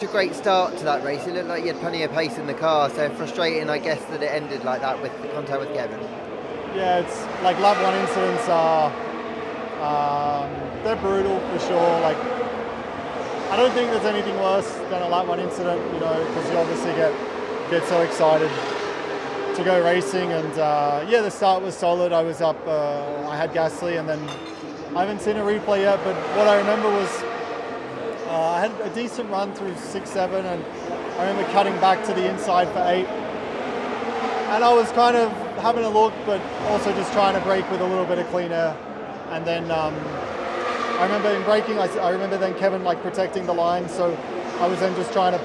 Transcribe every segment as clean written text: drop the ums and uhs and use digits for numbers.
A great start to that race. It looked like you had plenty of pace in the car, so frustrating, I guess, that it ended like that with the contact with Kevin. Yeah, it's like lap 1 incidents are they're brutal for sure. Like, I don't think there's anything worse than a lap 1 incident, you know, because you obviously get so excited to go racing. And yeah, the start was solid. I was up, I had Gasly, and then I haven't seen a replay yet, but what I remember was I had a decent run through 6, 7, and I remember cutting back to the inside for 8. And I was kind of having a look, but also just trying to brake with a little bit of clean air. And then I remember in braking, I remember then Kevin like protecting the line, so I was then just trying to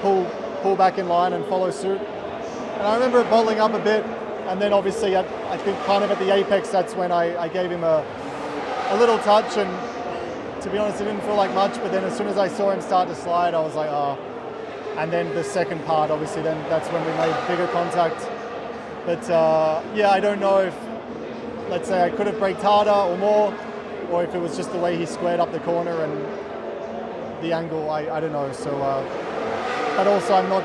pull back in line and follow suit. And I remember it bottling up a bit, and then obviously I think kind of at the apex, that's when I gave him a little touch, and to be honest, it didn't feel like much, but then as soon as I saw him start to slide, I was like, oh. And then the second part, obviously, then that's when we made bigger contact. But yeah, I don't know if, let's say, I could have braked harder or more, or if it was just the way he squared up the corner and the angle, I don't know. So, but also I'm not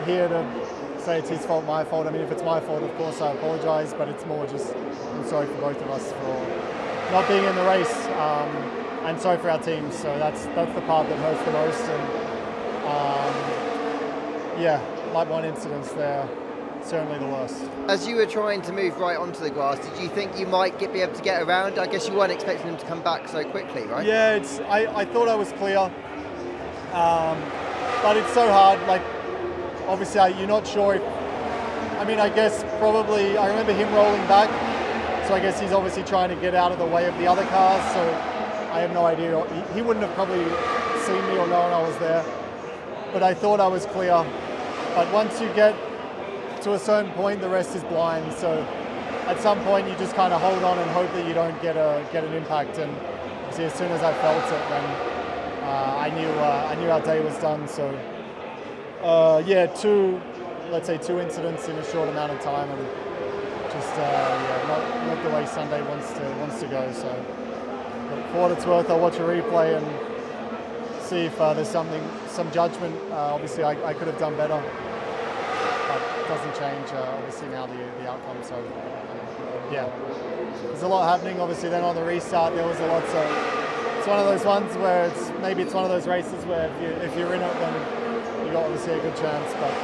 here to say it's his fault, my fault. I mean, if it's my fault, of course, I apologize, but it's more just, I'm sorry for both of us for not being in the race. And sorry for our team, so that's the part that hurts the most. And yeah, lap 1 incidents there, certainly the worst. As you were trying to move right onto the grass, did you think you might be able to get around? I guess you weren't expecting him to come back so quickly, right? Yeah, I thought I was clear, but it's so hard. Like, obviously, you're not sure if, I mean, I guess probably, I remember him rolling back, so I guess he's obviously trying to get out of the way of the other cars, so I have no idea. He wouldn't have probably seen me or known I was there, but I thought I was clear. But once you get to a certain point, the rest is blind. So at some point, you just kind of hold on and hope that you don't get an impact. And see, as soon as I felt it, then I knew our day was done. So yeah, let's say two incidents in a short amount of time, and just yeah, not the way Sunday wants to go. So. But for what it's worth, I'll watch a replay and see if there's some judgment. Obviously, I could have done better, but it doesn't change, obviously, now the outcome. So, yeah, there's a lot happening. Obviously, then on the restart, there was a lot. So, it's one of those ones where maybe it's one of those races where if you're in it, then you got obviously a good chance. But